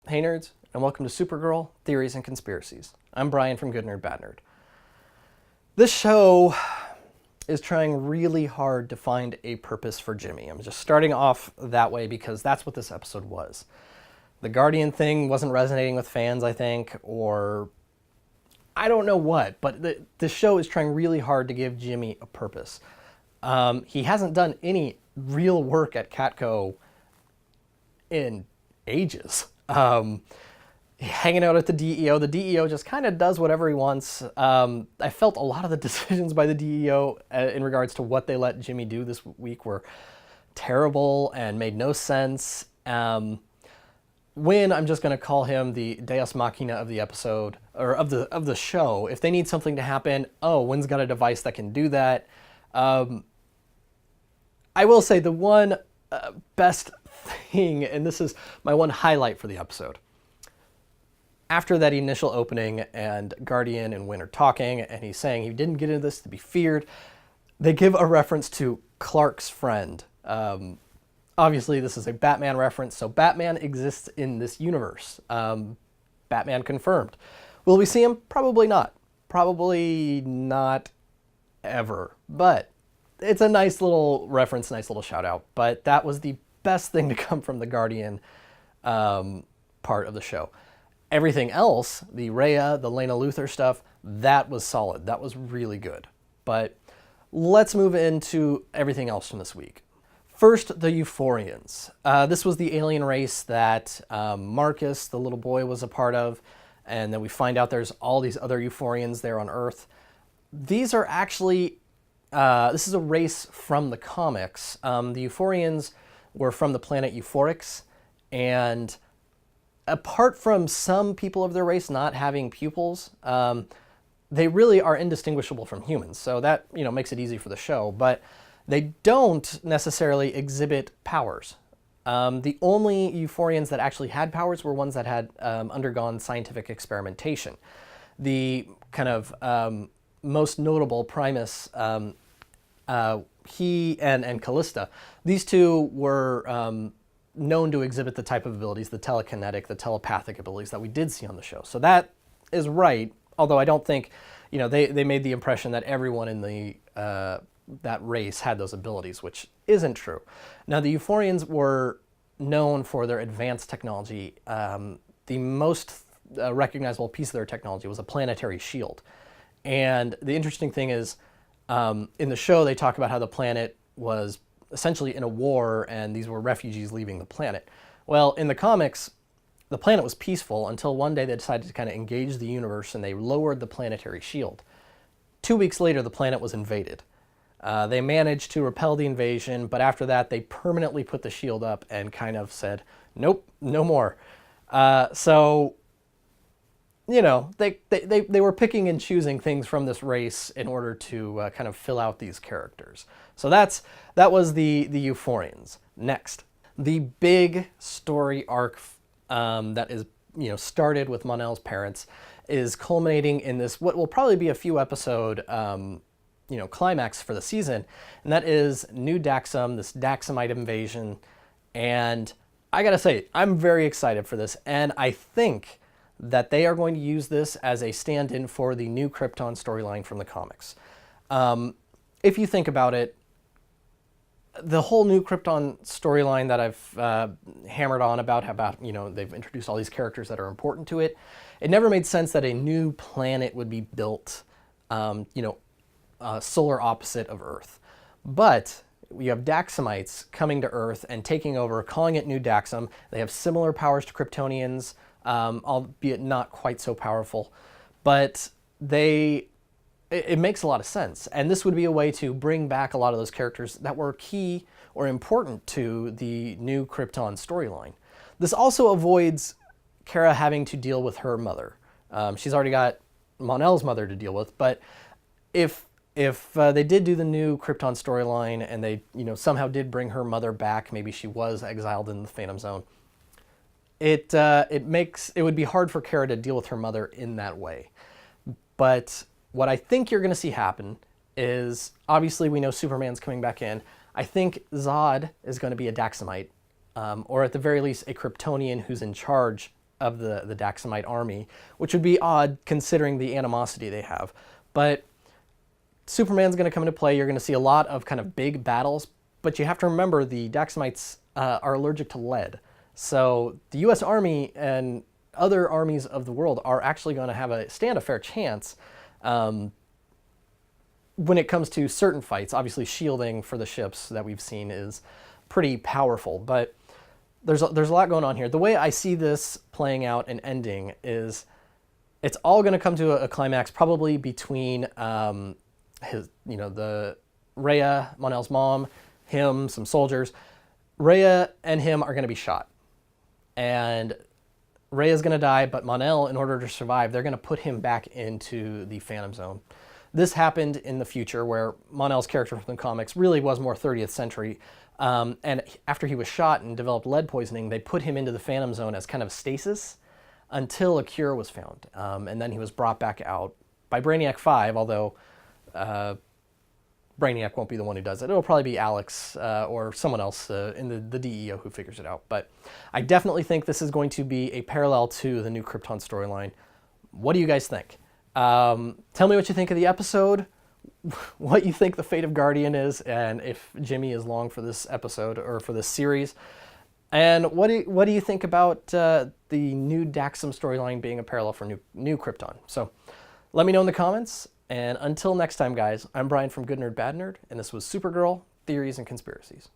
Hey nerds, and welcome to Supergirl, Theories and Conspiracies. I'm Brian from Good Nerd Bad Nerd. This show is trying really hard to find a purpose for Jimmy. I'm just starting off that way because that's what this episode was. The Guardian thing wasn't resonating with fans, I think, or I don't know what, but the show is trying really hard to give Jimmy a purpose. He hasn't done any real work at Catco in ages. Hanging out at the DEO. The DEO just kind of does whatever he wants. I felt a lot of the decisions by the DEO in regards to what they let Jimmy do this week were terrible and made no sense. Wynn, I'm just going to call him the Deus Machina of the episode, or of the show. If they need something to happen, Wynn's got a device that can do that. I will say the one best thing, and this is my one highlight for the episode. After that initial opening and Guardian and Wynn are talking, and he's saying he didn't get into this to be feared, they give a reference to Clark's friend. Obviously, this is a Batman reference, so Batman exists in this universe. Batman confirmed. Will we see him? Probably not. Probably not ever. But it's a nice little reference, nice little shout out. But that was the best thing to come from the Guardian part of the show. Everything else, the Rhea, the Lena Luthor stuff, that was solid. That was really good. But let's move into everything else from this week. First, the Euphorians. This was the alien race that Marcus, the little boy, was a part of. And then we find out there's all these other Euphorians there on Earth. These are actually, this is a race from the comics. The Euphorians were from the planet Euphorix. And apart from some people of their race not having pupils, they really are indistinguishable from humans. So that, makes it easy for the show. But they don't necessarily exhibit powers. The only Euphorians that actually had powers were ones that had undergone scientific experimentation. The kind of most notable Primus, he and Callista, these two were known to exhibit the type of abilities, the telekinetic, the telepathic abilities that we did see on the show. So that is right, although I don't think, they made the impression that everyone in the that race had those abilities, which isn't true. Now, the Euphorians were known for their advanced technology. The most recognizable piece of their technology was a planetary shield. And the interesting thing is, in the show, they talk about how the planet was essentially in a war and these were refugees leaving the planet. Well, in the comics, the planet was peaceful until one day they decided to kind of engage the universe and they lowered the planetary shield. 2 weeks later, the planet was invaded. They managed to repel the invasion, but after that, they permanently put the shield up and kind of said, nope, no more. So, they were picking and choosing things from this race in order to kind of fill out these characters. So that was the Euphorians. Next, the big story arc that is started with Mon-El's parents is culminating in this what will probably be a few episode climax for the season, and that is New Daxam, this Daxamite invasion. And I gotta say, I'm very excited for this, and I think that they are going to use this as a stand-in for the new Krypton storyline from the comics. If you think about it, the whole new Krypton storyline that I've hammered on about they've introduced all these characters that are important to it, it never made sense that a new planet would be built, solar opposite of Earth. But you have Daxamites coming to Earth and taking over, calling it New Daxam. They have similar powers to Kryptonians, albeit not quite so powerful. But it makes a lot of sense. And this would be a way to bring back a lot of those characters that were key or important to the new Krypton storyline. This also avoids Kara having to deal with her mother. She's already got Mon-El's mother to deal with, but if they did do the new Krypton storyline and they somehow did bring her mother back, maybe she was exiled in the Phantom Zone, it would be hard for Kara to deal with her mother in that way. But what I think you're going to see happen is, obviously we know Superman's coming back in. I think Zod is going to be a Daxamite, or at the very least a Kryptonian who's in charge the Daxamite army, which would be odd considering the animosity they have. But Superman's going to come into play. You're going to see a lot of kind of big battles, but you have to remember the Daxamites are allergic to lead. So the U.S. Army and other armies of the world are actually going to stand a fair chance when it comes to certain fights. Obviously, shielding for the ships that we've seen is pretty powerful, but there's a lot going on here. The way I see this playing out and ending is it's all going to come to a climax probably between the Rhea, Mon-El's mom, him, some soldiers. Rhea and him are going to be shot. And Rhea's going to die, but Mon-El, in order to survive, they're going to put him back into the Phantom Zone. This happened in the future where Mon-El's character from the comics really was more 30th century. And after he was shot and developed lead poisoning, they put him into the Phantom Zone as kind of stasis until a cure was found. And then he was brought back out by Brainiac 5, although Brainiac won't be the one who does it. It'll probably be Alex or someone else in the DEO who figures it out. But I definitely think this is going to be a parallel to the new Krypton storyline. What do you guys think? Tell me what you think of the episode, what you think the fate of Guardian is, and if Jimmy is long for this episode or for this series. And what do you think about the new Daxam storyline being a parallel for new Krypton? So let me know in the comments. And until next time, guys, I'm Brian from Good Nerd, Bad Nerd, and this was Supergirl, Theories and Conspiracies.